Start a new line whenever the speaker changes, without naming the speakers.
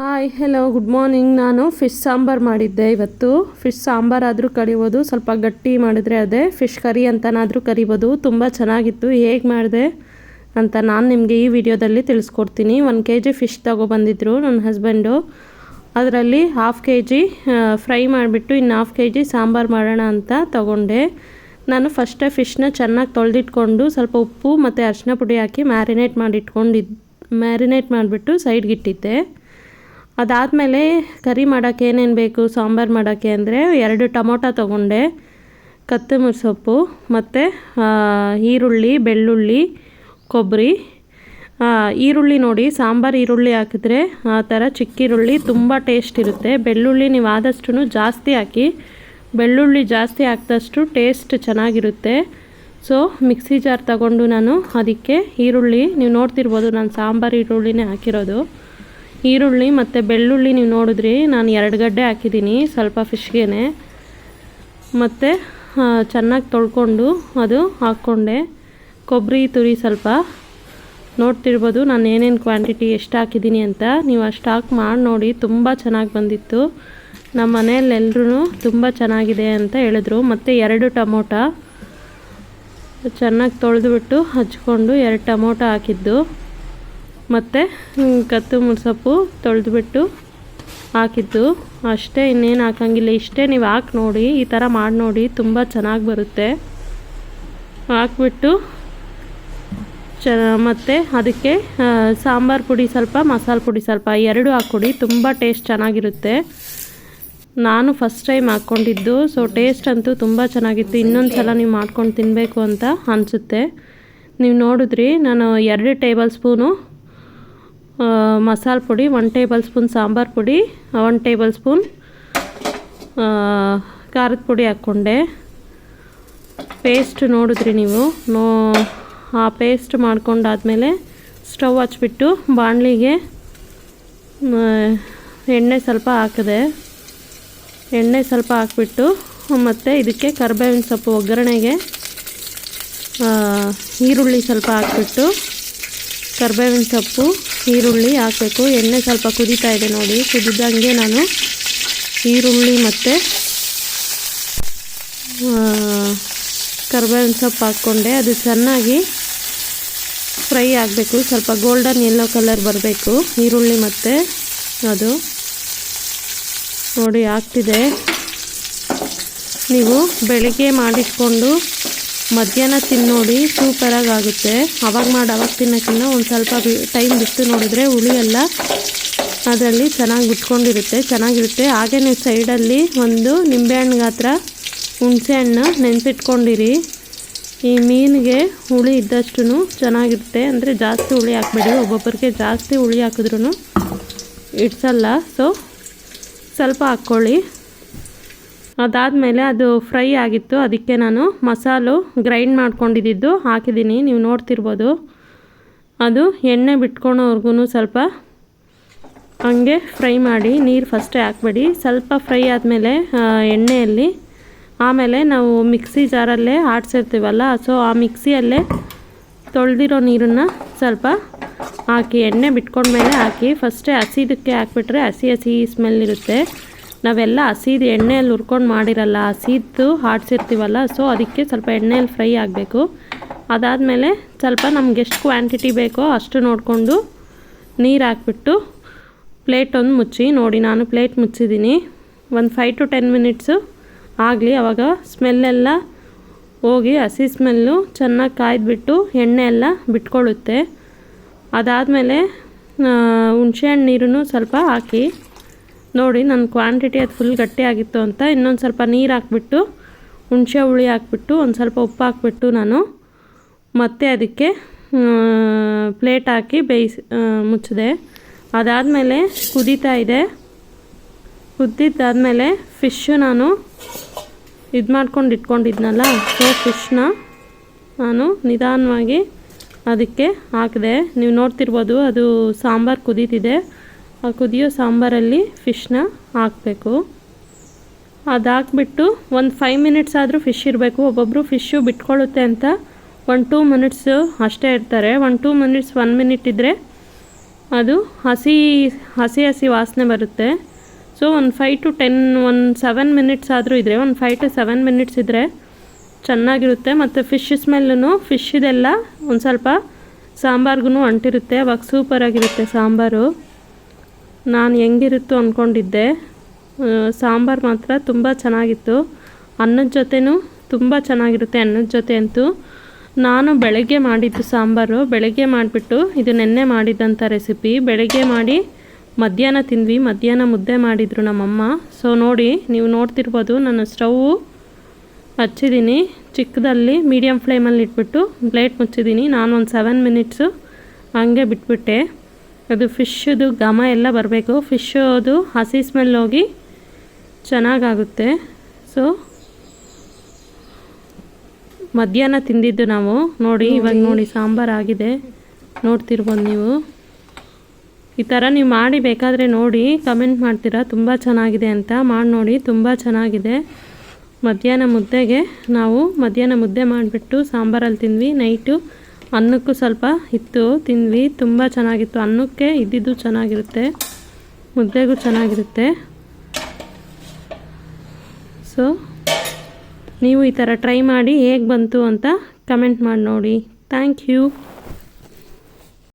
Hi hello good morning. ನಾನು fish sambar ಮಾಡಿದ್ದೆ ಇವತ್ತು. ಫಿಶ್ ಸಾಂಬಾರಾದರೂ ಕರಿಬೋದು, ಸ್ವಲ್ಪ ಗಟ್ಟಿ ಮಾಡಿದ್ರೆ ಅದೇ ಫಿಶ್ ಕರಿ ಅಂತನಾದರೂ ಕರಿಬೋದು. ತುಂಬ ಚೆನ್ನಾಗಿತ್ತು. ಹೇಗೆ ಮಾಡಿದೆ ಅಂತ ನಾನು ನಿಮಗೆ ಈ ವಿಡಿಯೋದಲ್ಲಿ ತಿಳಿಸ್ಕೊಡ್ತೀನಿ. 1 kg ಫಿಶ್ ತೊಗೊಬಂದಿದ್ರು ನನ್ನ ಹಸ್ಬೆಂಡು. ಅದರಲ್ಲಿ 1/2 kg ಫ್ರೈ ಮಾಡಿಬಿಟ್ಟು ಇನ್ನು 1/2 kg ಸಾಂಬಾರು ಮಾಡೋಣ ಅಂತ ತೊಗೊಂಡೆ. ನಾನು ಫಸ್ಟೇ ಫಿಶ್ನ ಚೆನ್ನಾಗಿ ತೊಳೆದಿಟ್ಕೊಂಡು ಸ್ವಲ್ಪ ಉಪ್ಪು ಮತ್ತು ಅರಿಶಿನ ಪುಡಿ ಹಾಕಿ ಮ್ಯಾರಿನೇಟ್ ಮಾಡಿಬಿಟ್ಟು ಸೈಡ್ಗಿಟ್ಟಿದ್ದೆ. ಅದಾದಮೇಲೆ ಕರಿ ಮಾಡೋಕ್ಕೆ ಏನೇನು ಬೇಕು ಸಾಂಬಾರು ಮಾಡೋಕ್ಕೆ ಅಂದರೆ 2 ಟೊಮೊಟೊ ತೊಗೊಂಡೆ, ಕೊತ್ತಂಬರಿ ಸೊಪ್ಪು ಮತ್ತು ಈರುಳ್ಳಿ, ಬೆಳ್ಳುಳ್ಳಿ, ಕೊಬ್ಬರಿ. ಈರುಳ್ಳಿ ನೋಡಿ, ಸಾಂಬಾರು ಈರುಳ್ಳಿ ಹಾಕಿದ್ರೆ ಆ ಥರ ಚಿಕ್ಕ ಈರುಳ್ಳಿ ತುಂಬ ಟೇಸ್ಟ್ ಇರುತ್ತೆ. ಬೆಳ್ಳುಳ್ಳಿ ನೀವು ಆದಷ್ಟು ಜಾಸ್ತಿ ಹಾಕಿ, ಬೆಳ್ಳುಳ್ಳಿ ಜಾಸ್ತಿ ಹಾಕಿದಷ್ಟು ಟೇಸ್ಟ್ ಚೆನ್ನಾಗಿರುತ್ತೆ. ಸೊ ಮಿಕ್ಸಿ ಜಾರ್ ತಗೊಂಡು ನಾನು ಅದಕ್ಕೆ ಈರುಳ್ಳಿ, ನೀವು ನೋಡ್ತಿರ್ಬೋದು ನಾನು ಸಾಂಬಾರು ಈರುಳ್ಳಿನೇ ಹಾಕಿರೋದು. ಈರುಳ್ಳಿ ಮತ್ತು ಬೆಳ್ಳುಳ್ಳಿ ನೀವು ನೋಡಿದ್ರಿ, ನಾನು 2 ಗಡ್ಡೆ ಹಾಕಿದ್ದೀನಿ ಸ್ವಲ್ಪ ಫಿಶ್ಗೆ. ಮತ್ತು ಚೆನ್ನಾಗಿ ತೊಳ್ಕೊಂಡು ಅದು ಹಾಕ್ಕೊಂಡೆ. ಕೊಬ್ಬರಿ ತುರಿ ಸ್ವಲ್ಪ ನೋಡ್ತಿರ್ಬೋದು ನಾನು ಏನೇನು ಕ್ವಾಂಟಿಟಿ ಎಷ್ಟು ಹಾಕಿದ್ದೀನಿ ಅಂತ. ನೀವು ಅಷ್ಟು ಹಾಕಿ ಮಾಡಿ ನೋಡಿ, ತುಂಬ ಚೆನ್ನಾಗಿ ಬಂದಿತ್ತು. ನಮ್ಮ ಮನೆಯಲ್ಲೆಲ್ಲರೂ ತುಂಬ ಚೆನ್ನಾಗಿದೆ ಅಂತ ಹೇಳಿದ್ರು. ಮತ್ತು 2 ಟೊಮೊಟೊ ಚೆನ್ನಾಗಿ ತೊಳೆದುಬಿಟ್ಟು ಹಚ್ಕೊಂಡು 2 ಟೊಮೊಟೊ ಹಾಕಿದ್ದು. ಮತ್ತು ಕೊತ್ತಂಬರಿ ಸೊಪ್ಪು ತೊಳೆದುಬಿಟ್ಟು ಹಾಕಿದ್ದು ಅಷ್ಟೇ, ಇನ್ನೇನು ಹಾಕೋಂಗಿಲ್ಲ. ಇಷ್ಟೇ, ನೀವು ಹಾಕಿ ನೋಡಿ, ಈ ಥರ ಮಾಡಿ ನೋಡಿ, ತುಂಬ ಚೆನ್ನಾಗಿ ಬರುತ್ತೆ. ಹಾಕ್ಬಿಟ್ಟು ಮತ್ತು ಅದಕ್ಕೆ ಸಾಂಬಾರು ಪುಡಿ ಸ್ವಲ್ಪ, ಮಸಾಲೆ ಪುಡಿ ಸ್ವಲ್ಪ 2 ಹಾಕ್ಕೊಡಿ, ತುಂಬ ಟೇಸ್ಟ್ ಚೆನ್ನಾಗಿರುತ್ತೆ. ನಾನು ಫಸ್ಟ್ ಟೈಮ್ ಹಾಕ್ಕೊಂಡಿದ್ದು, ಸೊ ಟೇಸ್ಟ್ ಅಂತೂ ತುಂಬ ಚೆನ್ನಾಗಿತ್ತು. ಇನ್ನೊಂದು ಸಲ ನೀವು ಮಾಡ್ಕೊಂಡು ತಿನ್ನಬೇಕು ಅಂತ ಅನಿಸುತ್ತೆ. ನೀವು ನೋಡಿದ್ರಿ, ನಾನು 2 ಟೇಬಲ್ ಸ್ಪೂನು ಮಸಾಲೆ ಪುಡಿ, 1 ಟೇಬಲ್ ಸ್ಪೂನ್ ಸಾಂಬಾರು ಪುಡಿ, 1 ಟೇಬಲ್ ಸ್ಪೂನ್ ಖಾರದ ಪುಡಿ ಹಾಕ್ಕೊಂಡೆ. ಪೇಸ್ಟ್ ನೋಡಿದ್ರಿ ನೀವು. ಆ ಪೇಸ್ಟ್ ಮಾಡ್ಕೊಂಡಾದ್ಮೇಲೆ ಸ್ಟವ್ ಹಚ್ಬಿಟ್ಟು ಬಾಣಲಿಗೆ ಎಣ್ಣೆ ಸ್ವಲ್ಪ ಹಾಕಿದೆ. ಎಣ್ಣೆ ಸ್ವಲ್ಪ ಹಾಕ್ಬಿಟ್ಟು ಮತ್ತು ಇದಕ್ಕೆ ಕರಿಬೇವಿನ ಸೊಪ್ಪು ಒಗ್ಗರಣೆಗೆ ಈರುಳ್ಳಿ ಸ್ವಲ್ಪ ಹಾಕ್ಬಿಟ್ಟು, ಕರಿಬೇವಿನ ಸೊಪ್ಪು ಈರುಳ್ಳಿ ಹಾಕಬೇಕು. ಎಣ್ಣೆ ಸ್ವಲ್ಪ ಕುದೀತಾ ಇದೆ ನೋಡಿ. ಕುದಿದಂಗೆ ನಾನು ಈರುಳ್ಳಿ ಮತ್ತು ಕರಿಬೇವಿನ ಸೊಪ್ಪು ಹಾಕ್ಕೊಂಡೆ. ಅದು ಚೆನ್ನಾಗಿ ಫ್ರೈ ಆಗಬೇಕು, ಸ್ವಲ್ಪ ಗೋಲ್ಡನ್ ಯೆಲ್ಲೋ ಕಲರ್ ಬರಬೇಕು ಈರುಳ್ಳಿ. ಮತ್ತು ಅದು ನೋಡಿ ಆಗ್ತಿದೆ. ನೀವು ಬೆಳಿಗ್ಗೆ ಮಾಡಿಟ್ಕೊಂಡು ಮಧ್ಯಾಹ್ನ ತಿನ್ನೋಡಿ, ಸೂಪರಾಗಿ ಆಗುತ್ತೆ. ಅವಾಗ ತಿನ್ನೋಕ್ಕಿಂತ ಒಂದು ಸ್ವಲ್ಪ ಟೈಮ್ ಬಿಟ್ಟು ನೋಡಿದ್ರೆ ಹುಳಿ ಎಲ್ಲ ಅದರಲ್ಲಿ ಚೆನ್ನಾಗಿ ಬಿಟ್ಕೊಂಡಿರುತ್ತೆ, ಚೆನ್ನಾಗಿರುತ್ತೆ. ಹಾಗೆ ನೀವು ಸೈಡಲ್ಲಿ ಒಂದು ನಿಂಬೆಹಣ್ಣು ಗಾತ್ರ ಹುಣಸೆ ಹಣ್ಣು ನೆನೆಸಿಟ್ಕೊಂಡಿರಿ. ಈ ಮೀನಿಗೆ ಹುಳಿ ಇದ್ದಷ್ಟು ಚೆನ್ನಾಗಿರುತ್ತೆ. ಅಂದರೆ ಜಾಸ್ತಿ ಹುಳಿ ಹಾಕ್ಬೇಡಿ, ಒಬ್ಬೊಬ್ಬರಿಗೆ ಜಾಸ್ತಿ ಹುಳಿ ಹಾಕಿದ್ರೂ ಇಡ್ಸಲ್ಲ. ಸೊ ಸ್ವಲ್ಪ ಹಾಕ್ಕೊಳ್ಳಿ. ಅದಾದಮೇಲೆ ಅದು ಫ್ರೈ ಆಗಿತ್ತು, ಅದಕ್ಕೆ ನಾನು ಮಸಾಲು ಗ್ರೈಂಡ್ ಮಾಡ್ಕೊಂಡಿದ್ದು ಹಾಕಿದ್ದೀನಿ. ನೀವು ನೋಡ್ತಿರ್ಬೋದು. ಅದು ಎಣ್ಣೆ ಬಿಟ್ಕೊಳೋವರೆಗೂ ಸ್ವಲ್ಪ ಹಂಗೆ ಫ್ರೈ ಮಾಡಿ. ನೀರು ಫಸ್ಟೇ ಹಾಕಬೇಡಿ, ಸ್ವಲ್ಪ ಫ್ರೈ ಆದಮೇಲೆ ಎಣ್ಣೆಯಲ್ಲಿ ಆಮೇಲೆ ನಾವು ಮಿಕ್ಸಿ ಜಾರಲ್ಲೇ ಆಡಿಸಿರ್ತೀವಲ್ಲ, ಸೊ ಆ ಮಿಕ್ಸಿಯಲ್ಲೇ ತೊಳೆದಿರೋ ನೀರನ್ನು ಸ್ವಲ್ಪ ಹಾಕಿ, ಎಣ್ಣೆ ಬಿಟ್ಕೊಂಡ್ಮೇಲೆ ಹಾಕಿ. ಫಸ್ಟೇ ಹಸಿದಕ್ಕೆ ಹಾಕ್ಬಿಟ್ರೆ ಹಸಿ ಸ್ಮೆಲ್ ಇರುತ್ತೆ. ನಾವೆಲ್ಲ ಹಸಿದು ಎಣ್ಣೆಯಲ್ಲಿ ಹುರ್ಕೊಂಡು ಮಾಡಿರಲ್ಲ, ಹಸಿದು ಆಡಿಸಿರ್ತೀವಲ್ಲ, ಸೊ ಅದಕ್ಕೆ ಸ್ವಲ್ಪ ಎಣ್ಣೆಯಲ್ಲಿ ಫ್ರೈ ಆಗಬೇಕು. ಅದಾದಮೇಲೆ ಸ್ವಲ್ಪ ನಮ್ಗೆ ಎಷ್ಟು ಕ್ವಾಂಟಿಟಿ ಬೇಕೋ ಅಷ್ಟು ನೋಡಿಕೊಂಡು ನೀರು ಹಾಕ್ಬಿಟ್ಟು ಪ್ಲೇಟ್ ಒಂದು ಮುಚ್ಚಿ. ನೋಡಿ ನಾನು ಪ್ಲೇಟ್ ಮುಚ್ಚಿದ್ದೀನಿ. ಒಂದು 5 to 10 ಮಿನಿಟ್ಸು ಆಗಲಿ, ಆವಾಗ ಸ್ಮೆಲ್ಲೆಲ್ಲ ಹೋಗಿ ಹಸಿ ಸ್ಮೆಲ್ಲು ಚೆನ್ನಾಗಿ ಕಾಯ್ದುಬಿಟ್ಟು ಎಣ್ಣೆ ಎಲ್ಲ ಬಿಟ್ಕೊಳ್ಳುತ್ತೆ. ಅದಾದಮೇಲೆ ಹುಣಸೆಹಣ್ಣು ನೀರನ್ನು ಸ್ವಲ್ಪ ಹಾಕಿ. ನೋಡಿ ನನ್ನ ಕ್ವಾಂಟಿಟಿ ಅದು ಫುಲ್ ಗಟ್ಟಿಯಾಗಿತ್ತು ಅಂತ ಇನ್ನೊಂದು ಸ್ವಲ್ಪ ನೀರು ಹಾಕ್ಬಿಟ್ಟು, ಹುಣಸೆ ಹುಳಿ ಹಾಕ್ಬಿಟ್ಟು, ಒಂದು ಸ್ವಲ್ಪ ಉಪ್ಪು ಹಾಕ್ಬಿಟ್ಟು ನಾನು ಮತ್ತೆ ಅದಕ್ಕೆ ಪ್ಲೇಟ್ ಹಾಕಿ ಮುಚ್ಚಿದೆ. ಅದಾದಮೇಲೆ ಕುದೀತಾ ಇದೆ. ಕುದ್ದಿದ್ದಾದಮೇಲೆ ಫಿಶ್ಶು ನಾನು ಮಾಡ್ಕೊಂಡು ಇಟ್ಕೊಂಡಿದ್ನಲ್ಲ, ಸೊ ಫಿಶ್ನ ನಾನು ನಿಧಾನವಾಗಿ ಅದಕ್ಕೆ ಹಾಕಿದೆ. ನೀವು ನೋಡ್ತಿರ್ಬೋದು, ಅದು ಸಾಂಬಾರು ಕುದೀತಿದೆ. ಆ ಕುದಿಯೋ ಸಾಂಬಾರಲ್ಲಿ ಫಿಶ್ನ ಹಾಕಬೇಕು. ಅದು ಹಾಕ್ಬಿಟ್ಟು ಒಂದು 5 ಮಿನಿಟ್ಸ್ ಆದರೂ ಫಿಶ್ ಇರಬೇಕು. ಒಬ್ಬೊಬ್ಬರು ಫಿಶ್ಶು ಬಿಟ್ಕೊಳ್ಳುತ್ತೆ ಅಂತ 1-2 ಮಿನಿಟ್ಸು ಅಷ್ಟೇ ಇರ್ತಾರೆ. 1-2 ಮಿನಿಟ್ಸ್ 1 ಮಿನಿಟ್ ಇದ್ದರೆ ಅದು ಹಸಿ ವಾಸನೆ ಬರುತ್ತೆ. ಸೊ ಒಂದು 5 to 10 ಒಂದು 7 ಮಿನಿಟ್ಸ್ ಆದರೂ ಇದ್ದರೆ, ಒಂದು 5 to 7 ಮಿನಿಟ್ಸ್ ಇದ್ದರೆ ಚೆನ್ನಾಗಿರುತ್ತೆ. ಮತ್ತು ಫಿಶ್ ಸ್ಮೆಲ್ಲೂ ಫಿಶ್ಶಿದೆಲ್ಲ ಒಂದು ಸ್ವಲ್ಪ ಸಾಂಬಾರ್ಗೂ ಅಂಟಿರುತ್ತೆ. ಅವಾಗ ಸೂಪರಾಗಿರುತ್ತೆ ಸಾಂಬಾರು. ನಾನು ಹೆಂಗಿರುತ್ತೋ ಅಂದ್ಕೊಂಡಿದ್ದೆ. ಸಾಂಬಾರು ಮಾತ್ರ ತುಂಬ ಚೆನ್ನಾಗಿತ್ತು. ಅನ್ನದ ಜೊತೆನೂ ತುಂಬ ಚೆನ್ನಾಗಿರುತ್ತೆ. ಅನ್ನದ ಜೊತೆ ಅಂತೂ ನಾನು ಬೆಳಗ್ಗೆ ಮಾಡಿದ್ದು ಸಾಂಬಾರು. ಬೆಳಗ್ಗೆ ಮಾಡಿಬಿಟ್ಟು, ಇದು ನೆನ್ನೆ ಮಾಡಿದ್ದಂಥ ರೆಸಿಪಿ. ಬೆಳಗ್ಗೆ ಮಾಡಿ ಮಧ್ಯಾಹ್ನ ತಿಂದ್ವಿ. ಮಧ್ಯಾಹ್ನ ಮುದ್ದೆ ಮಾಡಿದರು ನಮ್ಮಮ್ಮ. ಸೊ ನೋಡಿ, ನೀವು ನೋಡ್ತಿರ್ಬೋದು, ನಾನು ಸ್ಟೌವು ಹಚ್ಚಿದ್ದೀನಿ ಚಿಕ್ಕದಲ್ಲಿ, ಮೀಡಿಯಮ್ ಫ್ಲೇಮಲ್ಲಿ ಇಟ್ಬಿಟ್ಟು ಪ್ಲೇಟ್ ಮುಚ್ಚಿದ್ದೀನಿ. ನಾನು ಒಂದು 7 ಮಿನಿಟ್ಸು ಹಂಗೆ ಬಿಟ್ಬಿಟ್ಟೆ. ಅದು ಫಿಶ್ದು ಘಮ ಎಲ್ಲ ಬರಬೇಕು. ಫಿಶ್ಶದು ಹಸಿ ಸ್ಮೆಲ್ ಹೋಗಿ ಚೆನ್ನಾಗಾಗುತ್ತೆ. ಸೊ ಮಧ್ಯಾಹ್ನ ತಿಂದಿದ್ದು ನಾವು. ನೋಡಿ ಇವಾಗ ನೋಡಿ ಸಾಂಬಾರು ಆಗಿದೆ, ನೋಡ್ತಿರ್ಬೋದು ನೀವು. ಈ ಥರ ನೀವು ಮಾಡಿ ಬೇಕಾದರೆ ನೋಡಿ ಕಮೆಂಟ್ ಮಾಡ್ತೀರಾ ತುಂಬ ಚೆನ್ನಾಗಿದೆ ಅಂತ. ಮಾಡಿ ನೋಡಿ, ತುಂಬ ಚೆನ್ನಾಗಿದೆ. ಮಧ್ಯಾಹ್ನ ಮುದ್ದೆಗೆ ನಾವು ಮಧ್ಯಾಹ್ನ ಮುದ್ದೆ ಮಾಡಿಬಿಟ್ಟು ಸಾಂಬಾರಲ್ಲಿ ತಿಂದ್ವಿ. ನೈಟು ಅನ್ನಕ್ಕೂ ಸ್ವಲ್ಪ ಇತ್ತು, ತಿಂದ್ವಿ. ತುಂಬ ಚೆನ್ನಾಗಿತ್ತು. ಅನ್ನಕ್ಕೆ ಇದ್ದಿದ್ದು ಚೆನ್ನಾಗಿರುತ್ತೆ, ಮುದ್ದೆಗೂ ಚೆನ್ನಾಗಿರುತ್ತೆ. ಸೊ ನೀವು ಈ ಥರ ಟ್ರೈ ಮಾಡಿ ಹೇಗೆ ಬಂತು ಅಂತ ಕಮೆಂಟ್ ಮಾಡಿ ನೋಡಿ. Thank you.